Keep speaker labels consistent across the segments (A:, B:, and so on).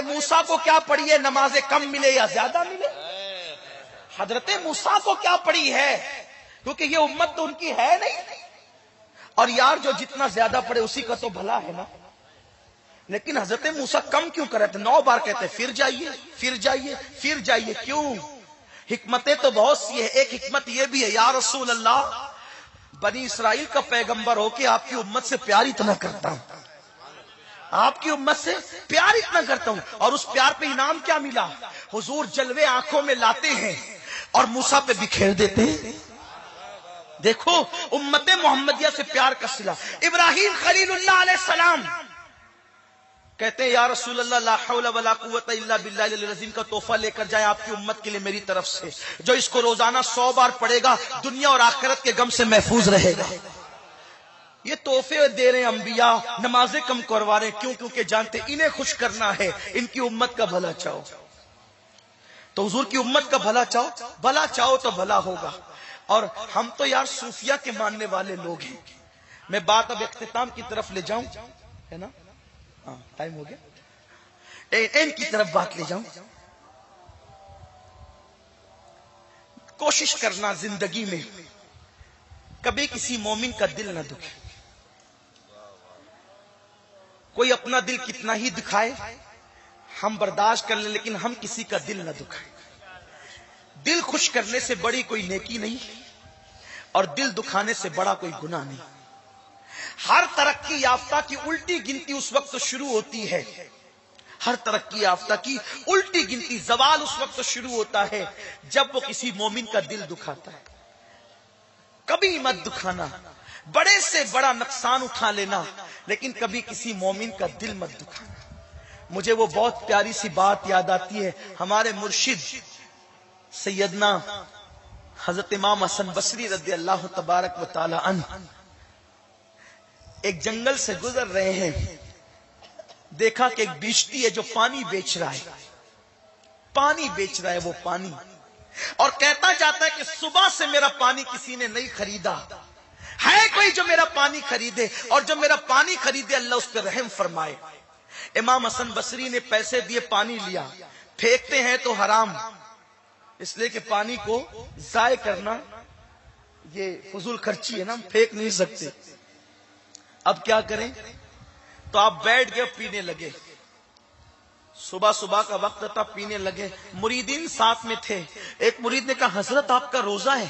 A: ارے موسیٰ کو کیا پڑی ہے نمازیں کم ملے یا زیادہ ملے؟ حضرت موسیٰ کو کیا پڑی ہے؟ کیونکہ یہ امت تو ان کی ہے نہیں. اور یار جو جتنا زیادہ پڑے اسی کا تو بھلا ہے نا. لیکن حضرت موسیٰ کم کیوں کرتے؟ 9 بار کہتے پھر جائیے پھر جائیے پھر جائیے. کیوں؟ حکمتیں تو بہت سی ہے. ایک حکمت یہ بھی ہے یا رسول اللہ بنی اسرائیل کا پیغمبر ہو کے آپ کی امت سے پیار اتنا کرتا ہوں, آپ کی امت سے پیار اتنا کرتا ہوں, اور اس پیار پہ انعام کیا ملا؟ حضور جلوے آنکھوں میں لاتے ہیں اور موسیٰ پہ بکھیر دیتے ہیں. دیکھو امت محمدیہ سے پیار کا صلہ. ابراہیم خلیل اللہ علیہ السلام کہتے ہیں یا رسول اللہ لا حول ولا قوت الا باللہ العظیم کا تحفہ لے کر جائیں آپ کی امت کے لیے میری طرف سے, جو اس کو روزانہ 100 بار پڑھے گا دنیا اور آخرت کے غم سے محفوظ رہے گا. یہ تحفے دے رہے ہیں انبیاء, نمازیں کم کروا رہے ہیں. کیوں؟ کیونکہ جانتے انہیں خوش کرنا ہے, ان کی امت کا بھلا چاہو. تو حضور کی امت کا بھلا چاہو تو بھلا ہوگا. اور ہم تو یار صوفیہ کے ماننے والے لوگ ہیں. میں بات اب اختتام کی طرف لے جاؤں, ہے نا؟ ہاں ٹائم ہو گیا. اینڈ کی طرف بات لے جاؤں. کوشش کرنا زندگی میں کبھی کسی مومن کا دل نہ دکھے. کوئی اپنا دل کتنا ہی دکھائے ہم برداشت کر لیں, لیکن ہم کسی کا دل نہ دکھائیں. دل خوش کرنے سے بڑی کوئی نیکی نہیں, اور دل دکھانے سے بڑا کوئی گناہ نہیں. ہر ترقی یافتہ کی الٹی گنتی اس وقت شروع ہوتی ہے, ہر ترقی یافتہ کی الٹی گنتی, زوال اس وقت شروع ہوتا ہے جب وہ کسی مومن کا دل دکھاتا ہے. کبھی مت دکھانا, بڑے سے بڑا نقصان اٹھا لینا, لیکن کبھی کسی مومن کا دل مت دکھانا. مجھے وہ بہت پیاری سی بات یاد آتی ہے. ہمارے مرشد سیدنا حضرت امام حسن بصری رضی اللہ تبارک و تعالی عنہ ایک جنگل سے گزر رہے ہیں. دیکھا کہ ایک بیچتی ہے جو پانی بیچ رہا ہے, پانی بیچ رہا ہے وہ پانی, اور کہتا جاتا ہے کہ صبح سے میرا پانی کسی نے نہیں خریدا, ہے کوئی جو میرا پانی خریدے, اور جو میرا پانی خریدے اللہ اس پہ رحم فرمائے. امام حسن بصری نے پیسے دیے, پانی لیا. پھینکتے ہیں تو حرام, اس لیے کہ پانی کو ضائع کرنا یہ فضول خرچی ہے نا, ہم پھینک نہیں سکتے. اب کیا کریں؟ تو آپ بیٹھ گئے, پینے لگے. صبح صبح کا وقت تھا, پینے لگے. مریدین ساتھ میں تھے. ایک مرید نے کہا حضرت آپ کا روزہ ہے,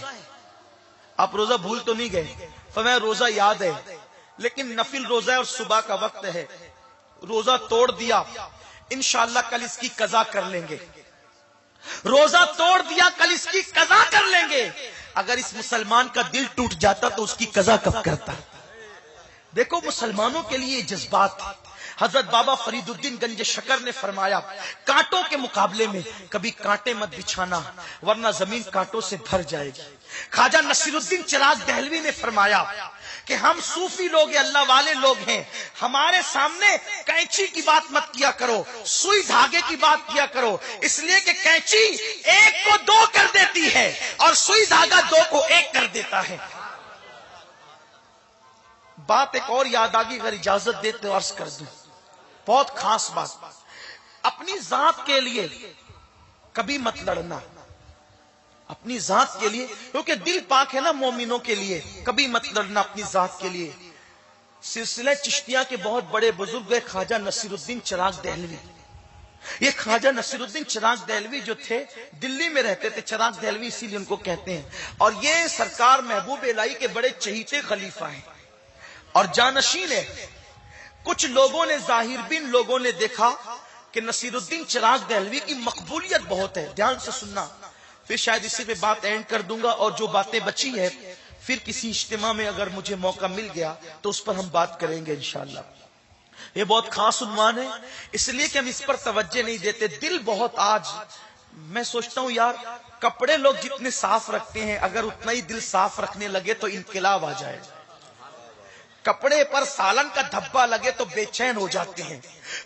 A: آپ روزہ بھول تو نہیں گئے؟ فرمایا روزہ یاد ہے, لیکن نفل روزہ ہے اور صبح کا وقت ہے. روزہ توڑ دیا, انشاءاللہ کل اس کی قضا کر لیں گے. روزہ توڑ دیا, کل اس کی قضا کر لیں گے. اگر اس مسلمان کا دل ٹوٹ جاتا تو اس کی قضا کب کرتا؟ دیکھو مسلمانوں کے لیے جذبات. حضرت بابا فرید الدین گنج شکر نے فرمایا کانٹوں کے مقابلے میں کبھی کانٹے مت بچھانا ورنہ زمین کانٹوں سے بھر جائے گی. خواجہ نصیر الدین چراغ دہلوی نے فرمایا کہ ہم صوفی لوگ اللہ والے لوگ ہیں, ہمارے سامنے کینچی کی بات مت کیا کرو, سوئی دھاگے کی بات کیا کرو, اس لیے کہ کینچی ایک کو 2 کر دیتی ہے اور سوئی دھاگا 2 کو 1 کر دیتا ہے. بات ایک اور یاد آگی, اگر اجازت دیتے تو عرض کر دوں, بہت خاص بات. اپنی ذات کے لیے کبھی مت لڑنا, اپنی ذات کے لیے, کیونکہ دل پاک ہے نا مومنوں کے لیے. کبھی مت لڑنا اپنی ذات کے لیے. سلسلہ چشتیہ کے بہت بڑے بزرگ ہے خواجہ نصیر الدین چراغ دہلوی. یہ خواجہ نصیر الدین چراغ دہلوی جو تھے دلی میں رہتے تھے, چراغ دہلوی اسی لیے ان کو کہتے ہیں. اور یہ سرکار محبوب الہی کے بڑے چہیتے خلیفہ ہیں اور جانشین ہے. کچھ لوگوں نے, ظاہر بین لوگوں نے دیکھا کہ نصیر الدین چراغ دہلوی کی مقبولیت بہت ہے. دھیان سے سننا, پھر شاید اسی پہ بات اینڈ کر دوں گا, اور جو باتیں بچی ہے پھر کسی اجتماع میں اگر مجھے موقع مل گیا تو اس پر ہم بات کریں گے انشاءاللہ. یہ بہت خاص عنوان ہے, اس لیے کہ ہم اس پر توجہ نہیں دیتے. دل بہت, آج میں سوچتا ہوں یار کپڑے لوگ جتنے صاف رکھتے ہیں اگر اتنا ہی دل صاف رکھنے لگے تو انقلاب آ جائے. کپڑے پر سالن کا دھبا لگے تو بے چین ہو جاتے ہیں,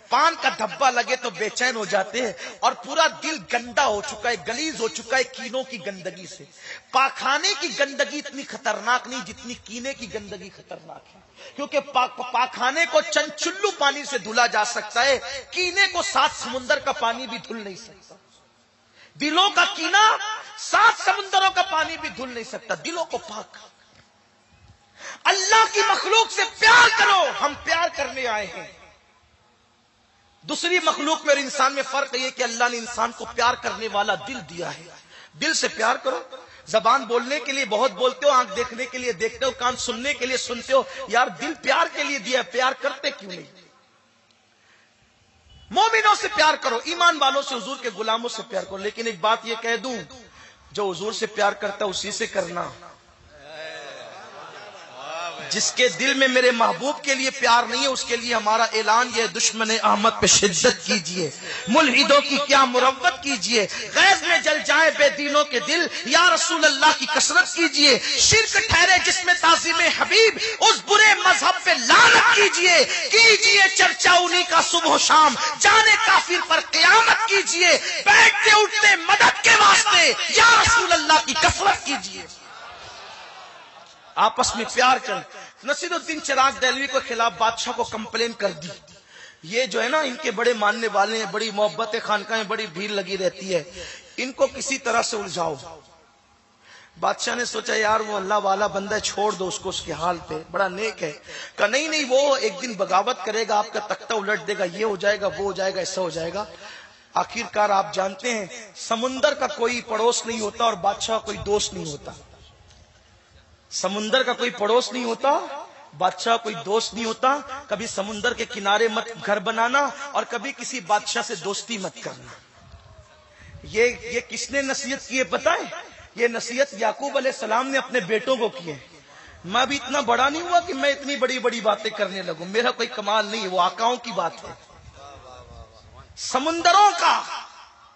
A: پان کا دھبا لگے تو بے چین ہو جاتے ہیں, اور پورا دل گندا ہو چکا ہے, گلیز ہو چکا ہے کینوں کی گندگی سے. پاخانے کی گندگی اتنی خطرناک نہیں جتنی کینے کی گندگی خطرناک ہے. کیونکہ پاخانے کو چند چلو پانی سے دھلا جا سکتا ہے، کینے کو 7 سمندر کا پانی بھی دھل نہیں سکتا. دلوں کا کینہ 7 سمندروں کا پانی بھی دھل نہیں سکتا. دلوں کو پاک، اللہ کی مخلوق سے پیار کرو. ہم پیار کرنے آئے ہیں. دوسری مخلوق میں اور انسان میں فرق یہ کہ اللہ نے انسان کو پیار کرنے والا دل دیا ہے. دل سے پیار کرو. زبان بولنے کے لیے بہت بولتے ہو، آنکھ دیکھنے کے لیے دیکھتے ہو، کان سننے کے لیے سنتے ہو، یار دل پیار کے لیے دیا ہے، پیار کرتے کیوں نہیں؟ مومنوں سے پیار کرو، ایمان والوں سے، حضور کے غلاموں سے پیار کرو. لیکن ایک بات یہ کہہ دوں، جو حضور سے پیار کرتا ہے اسی سے کرنا. جس کے دل میں میرے محبوب کے لیے پیار نہیں ہے، اس کے لیے ہمارا اعلان یہ ہے، دشمن احمد پہ شدت کیجئے، ملحدوں کی کیا مروت کیجئے، غیظ میں جل جائیں بے دینوں کے دل، یا رسول اللہ کی کثرت کیجئے. شرک ٹھہرے جس میں تعظیم حبیب، اس برے مذہب پہ لعنت کیجئے چرچا انہی کا صبح و شام، جانے کافر پر قیامت کیجئے. بیٹھتے اٹھتے مدد کے واسطے یا رسول اللہ کی کثرت کیجئے. آپس میں پیار کر. نصیر الدین چراغ دہلوی کے خلاف بادشاہ کو کمپلین کر دی. یہ جو ہے نا، ان کے بڑے ماننے والے ہیں، بڑی محبت خانقاہیں، بڑی بھیڑ لگی رہتی ہے، ان کو کسی طرح سے الجھاؤ. بادشاہ نے سوچا یار وہ اللہ والا بندہ ہے، چھوڑ دو اس کو اس کے حال پہ، بڑا نیک ہے. کہا نہیں وہ ایک دن بغاوت کرے گا، آپ کا تختہ الٹ دے گا، یہ ہو جائے گا، وہ ہو جائے گا، ایسا ہو جائے گا. آخر کار آپ جانتے ہیں سمندر کا کوئی پڑوس نہیں ہوتا اور بادشاہ کوئی دوست نہیں ہوتا. سمندر کا کوئی پڑوس نہیں ہوتا، بادشاہ کوئی دوست نہیں ہوتا. کبھی سمندر کے کنارے مت گھر بنانا اور کبھی کسی بادشاہ سے دوستی مت کرنا. یہ کس نے نصیحت کی ہے پتہ ہے؟ یہ نصیحت یعقوب علیہ السلام نے اپنے بیٹوں کو کی ہے. میں بھی اتنا بڑا نہیں ہوا کہ میں اتنی بڑی بڑی باتیں کرنے لگوں، میرا کوئی کمال نہیں ہے، وہ آقاؤں کی بات ہے. سمندروں کا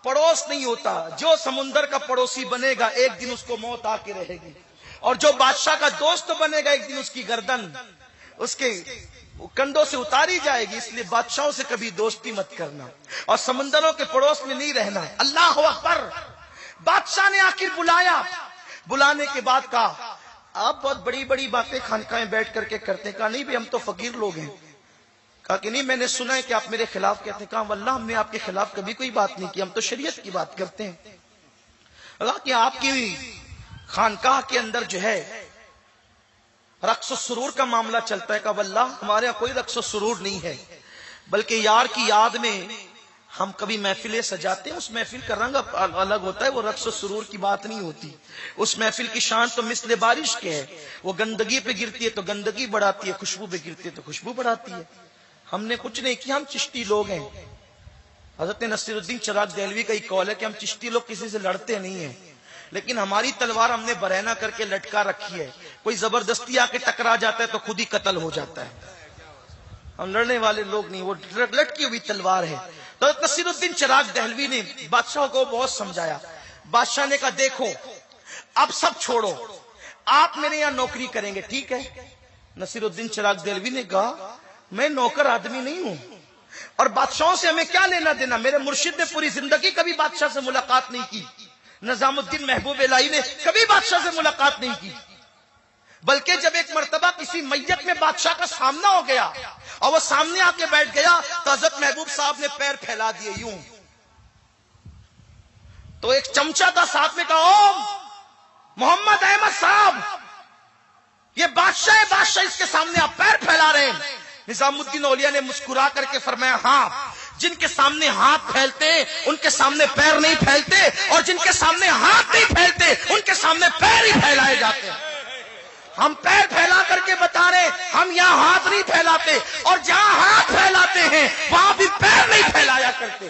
A: پڑوس نہیں ہوتا. جو سمندر کا پڑوسی بنے گا ایک دن اس کو موت آ کے رہے گی، اور جو بادشاہ کا دوست بنے گا ایک دن اس کی گردن اس کے کندھوں سے اتاری جائے گی. اس لیے بادشاہوں سے کبھی دوستی مت کرنا اور سمندروں کے پڑوس میں نہیں رہنا ہے. اللہ اکبر. بادشاہ نے آخر بلایا. بلانے کے بعد کہا آپ بہت بڑی بڑی باتیں خانقاہیں بیٹھ کر کے کرتے. کہا نہیں بھی ہم تو فقیر لوگ ہیں. کہا کہ نہیں میں نے سنا ہے کہ آپ میرے خلاف کہتے ہیں. کہا واللہ ہم نے آپ کے خلاف کبھی کوئی بات نہیں کی، ہم تو شریعت کی بات کرتے ہیں. کہا کہ آپ کی خانقاہ کے اندر جو ہے رقص و سرور کا معاملہ چلتا ہے. کہا واللہ ہمارے یہاں کوئی رقص و سرور نہیں ہے، بلکہ یار کی یاد میں ہم کبھی محفلیں سجاتے ہیں. اس محفل کا رنگ الگ ہوتا ہے، وہ رقص و سرور کی بات نہیں ہوتی. اس محفل کی شان تو مثل بارش کے ہے، وہ گندگی پہ گرتی ہے تو گندگی بڑھاتی ہے، خوشبو پہ گرتی ہے تو خوشبو بڑھاتی ہے. ہم نے کچھ نہیں کیا، ہم چشتی لوگ ہیں. حضرت نصیر الدین چراغ دہلوی کا ایک قول ہے کہ ہم چشتی لوگ کسی سے لڑتے نہیں ہیں، لیکن ہماری تلوار ہم نے برہنہ کر کے لٹکا رکھی ہے. کوئی زبردستی آ کے ٹکرا جاتا ہے تو خود ہی قتل ہو جاتا ہے. ہم لڑنے والے لوگ نہیں، وہ لٹکی ہوئی تلوار ہے. تو نصیر الدین چراغ دہلوی نے بادشاہ کو بہت سمجھایا. بادشاہ نے کہا دیکھو اب سب چھوڑو، آپ میرے یہاں نوکری کریں گے، ٹھیک ہے؟ نصیر الدین چراغ دہلوی نے کہا میں نوکر آدمی نہیں ہوں، اور بادشاہوں سے ہمیں کیا لینا دینا. میرے مرشد نے پوری زندگی کبھی بادشاہ سے ملاقات نہیں کی. نظام الدین محبوب الہی نے کبھی بادشاہ سے ملاقات نہیں کی، بلکہ جب ایک مرتبہ کسی میت میں بادشاہ کا سامنا ہو گیا اور وہ سامنے آ کے بیٹھ گیا تو حضرت محبوب صاحب نے پیر پھیلا دیے یوں. تو ایک چمچا تھا ساتھ میں، کہا او محمد احمد صاحب، یہ بادشاہ اس کے سامنے آپ پیر پھیلا رہے ہیں. نظام الدین اولیاء نے مسکرا کر کے فرمایا ہاں، جن کے سامنے ہاتھ پھیلتے ان کے سامنے پیر نہیں پھیلتے، اور جن کے سامنے ہاتھ نہیں پھیلتے ان کے سامنے پیر ہی پھیلائے جاتے ہیں. ہم پیر پھیلا کر کے بتا رہے ہم یہاں ہاتھ نہیں پھیلاتے، اور جہاں ہاتھ پھیلاتے ہیں وہاں بھی پیر نہیں پھیلایا کرتے.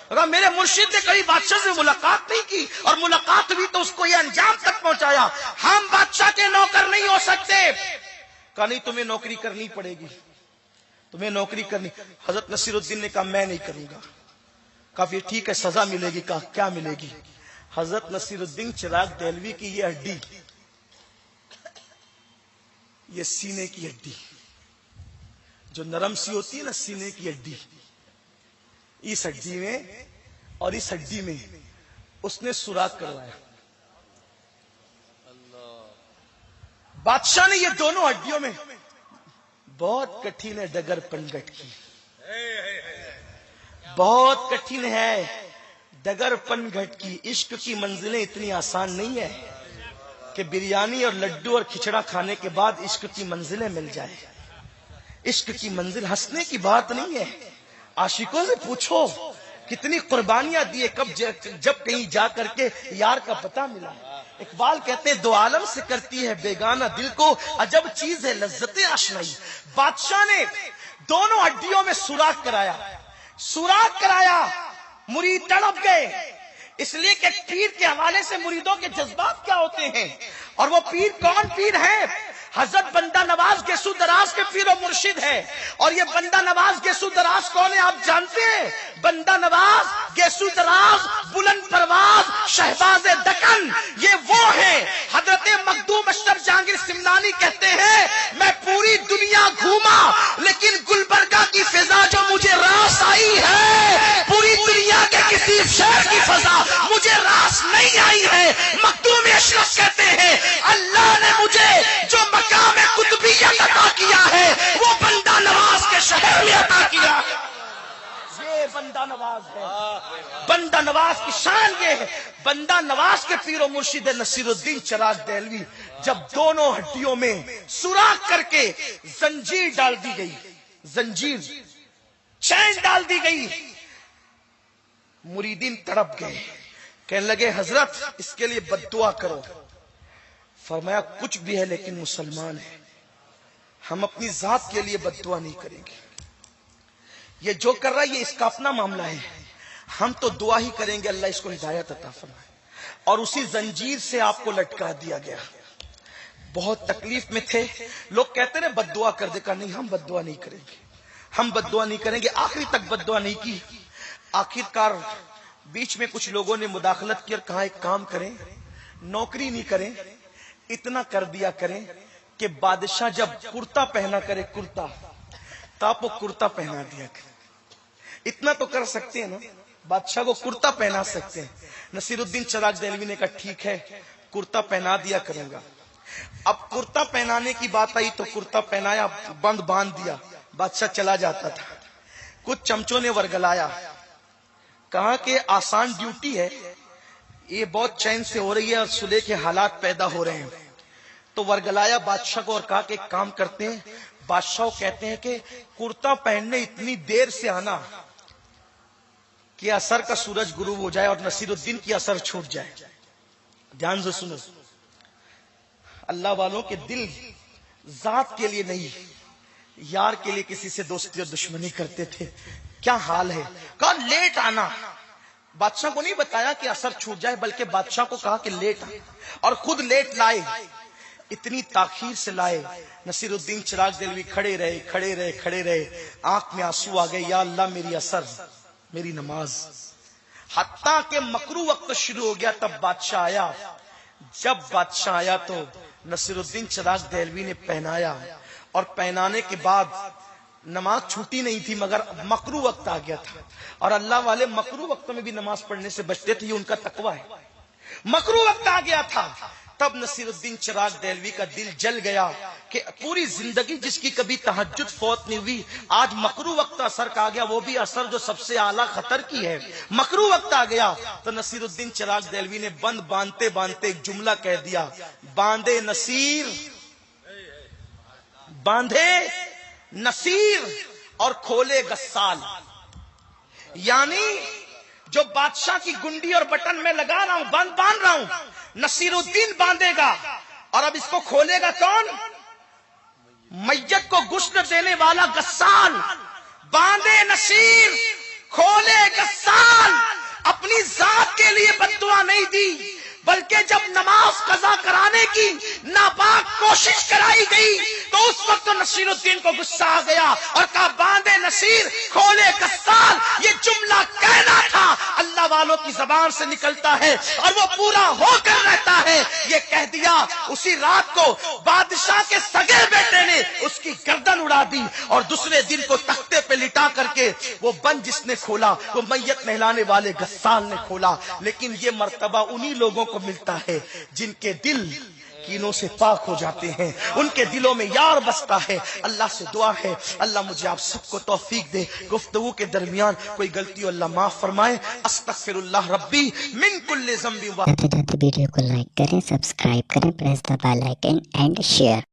A: اگر میرے مرشد نے کبھی بادشاہ سے ملاقات نہیں کی، اور ملاقات ہوئی تو اس کو یہ انجام تک پہنچایا. ہم بادشاہ کے نوکر نہیں ہو سکتے. کہا نہیں تمہیں نوکری کرنی پڑے گی، تمہیں نوکری کرنی. حضرت نصیر الدین نے کہا میں نہیں کروں گا. کہا پھر ٹھیک ہے سزا ملے گی. کہا کیا ملے گی؟ حضرت نصیر الدین چراغ دہلوی کی یہ ہڈی، یہ سینے کی ہڈی جو نرم سی ہوتی ہے نا، سینے کی ہڈی، اس ہڈی میں اور اس ہڈی میں اس نے سوراخ کروایا. بادشاہ نے یہ دونوں ہڈیوں میں بہت کٹھن ہے ڈگر پنگٹ کی، بہت کٹھن ہے ڈگر پنگٹ کی. عشق کی منزلیں اتنی آسان نہیں ہے کہ بریانی اور لڈو اور کھچڑا کھانے کے بعد عشق کی منزلیں مل جائے. عشق کی منزل ہنسنے کی بات نہیں ہے. عاشقوں سے پوچھو کتنی قربانیاں دیے جب کہیں جا کر کے یار کا پتہ ملا. اقبال کہتے ہیں دو عالم سے کرتی ہے بیگانہ دل کو عجب چیز ہے لذت آشنائی. بادشاہ نے دونوں ہڈیوں میں سوراخ کرایا، مرید تڑپ گئے. اس لیے کہ پیر کے حوالے سے مریدوں کے جذبات کیا ہوتے ہیں. اور وہ پیر کون پیر ہے؟ حضرت بندہ نواز گیسو دراز کے پیر و مرشد ہے. اور یہ بندہ نواز گیسو دراز کون ہے آپ جانتے ہیں؟ بندہ نواز گیسو دراز بلند پرواز شہباز دکن، یہ وہ ہے. حضرت مخدوم اشرف جہانگیر سمنانی کہتے ہیں میں پوری دنیا گھوما لیکن گلبرگہ کی فضا جو مجھے راس آئی ہے پوری دنیا کے کسی شہر کی فضا مجھے راس نہیں آئی ہے. مخدوم اشرف کہتے ہیں اللہ نے مجھے جو مقام قطبیت عطا کیا ہے وہ بندہ نواز کے شہر میں عطا کیا. یہ بندہ نواز ہے. بندہ نواز کی شان یہ ہے. بندہ نواز کے پیر و مرشد نصیر الدین چراغ دہلوی جب دونوں ہڈیوں میں سوراخ کر کے زنجیر ڈال دی گئی، زنجیر چین ڈال دی گئی، مریدین تڑپ گئے. کہنے لگے حضرت اس کے لیے بد دعا کرو. فرمایا کچھ بھی ہے لیکن مسلمان ہے، ہم اپنی ذات کے لیے بد دعا نہیں کریں گے. یہ جو کر رہا ہے یہ اس کا اپنا معاملہ ہے، ہم تو دعا ہی کریں گے اللہ اس کو ہدایت عطا فرمائے. اور اسی زنجیر سے آپ کو لٹکا دیا گیا. بہت تکلیف میں تھے. لوگ کہتے ہیں بد دعا کر دے. کہا نہیں ہم بد دعا نہیں کریں گے، ہم بد دعا نہیں کریں گے. آخری تک بد دعا نہیں کی. آخر کار بیچ میں کچھ لوگوں نے مداخلت کی اور کہا ایک کام کریں، نوکری نہیں کریں، اتنا کر دیا کریں کہ بادشاہ جب کرتا پہنا کرے کرتا تو آپ کو کرتا پہنا دیا کریں. اتنا تو کر سکتے ہیں نا، بادشاہ کو کرتا پہنا سکتے ہیں. نصیر الدین چراغ دہلوی نے کہا ٹھیک ہے کرتا پہنا دیا کروں گا. اب کرتا پہنانے کی بات آئی تو کرتا پہنایا، بند باندھ دیا، بادشاہ چلا جاتا تھا. کچھ چمچوں نے ورگلایا، کہا کہ آسان ڈیوٹی ہے، یہ بہت چین سے ہو رہی ہے اور صلح کے حالات پیدا ہو رہے ہیں. تو ورگلایا بادشاہ کو اور کہا کہ ایک کام کرتے ہیں. بادشاہ کہتے ہیں کہ کرتا پہننے اتنی دیر سے آنا کہ اثر کا سورج غروب ہو جائے اور نصیر الدین کی اثر چھوٹ جائے. دھیان سے سنو، اللہ والوں کے دل ذات کے لیے نہیں یار کے لیے کسی سے دوستی اور دشمنی کرتے تھے. کیا حال ہے. کہا لیٹ آنا. بادشاہ کو نہیں بتایا کہ اثر چھوٹ جائے بلکہ بادشاہ کو کہا کہ لیٹ آئے اور خود لیٹ لائے. اتنی تاخیر سے لائے. نصیر الدین چراغ دہلوی کھڑے رہے، آنکھ میں آنسو آ گئے. یا اللہ میری اثر، میری نماز. حتیٰ کہ مکروہ وقت شروع ہو گیا تب بادشاہ آیا. جب بادشاہ آیا تو نصیر الدین چراغ دہلوی نے پہنایا اور پہنانے کے بعد نماز چھوٹی نہیں تھی مگر مکروہ وقت آ گیا تھا. اور اللہ والے مکروہ وقتوں میں بھی نماز پڑھنے سے بچتے تھے، یہ ان کا تقویٰ ہے. مکروہ وقت آ گیا تھا تب نصیر الدین چراغ دہلوی کا دل جل گیا کہ پوری زندگی جس کی کبھی تہجد فوت نہیں ہوئی آج مکروہ وقت اثر کا آ گیا، وہ بھی اثر جو سب سے اعلیٰ خطر کی ہے. مکروہ وقت آ گیا تو نصیر الدین چراغ دہلوی نے بند باندھتے باندھتے ایک جملہ کہہ دیا، باندھے نصیر، باندھے نصیر اور کھولے غسال. یعنی جو بادشاہ کی گنڈی اور بٹن میں لگا رہا ہوں، باندھ رہا ہوں، نصیر الدین باندھے گا. اور اب اس کو کھولے گا کون؟ میت کو غسل دینے والا غسال. باندھے نصیر، کھولے غسال. اپنی ذات کے لیے بد دعا نہیں دی بلکہ جب نماز قضا کرانے کی ناپاک کوشش کرائی گئی تو اس وقت نصیر الدین کو غصہ آ گیا اور کہا باندھے نصیر، کھولے غسال. یہ جملہ کہنا تھا، اللہ والوں کی زبان سے نکلتا ہے اور وہ پورا ہو کر رہتا ہے. یہ کہہ دیا. اسی رات کو بادشاہ کے سگے بیٹے نے اس کی گردن اڑا دی اور دوسرے دن کو تختے پہ لٹا کر کے وہ بند جس نے کھولا وہ میت نہلانے والے غسال نے کھولا. لیکن یہ مرتبہ انہی لوگوں کو ملتا ہے جن کے دل کینوں سے پاک ہو جاتے ہیں، ان کے دلوں میں یار بستا ہے۔ اللہ سے دعا ہے اللہ مجھے آپ سب کو توفیق دے، گفتگو کے درمیان کوئی غلطی ہو اللہ معاف فرمائے۔ استغفر اللہ ربی من کل ذنب۔
B: جاتے جاتے ویڈیو کو لائک کریں، سبسکرائب کریں، press the bell icon and share.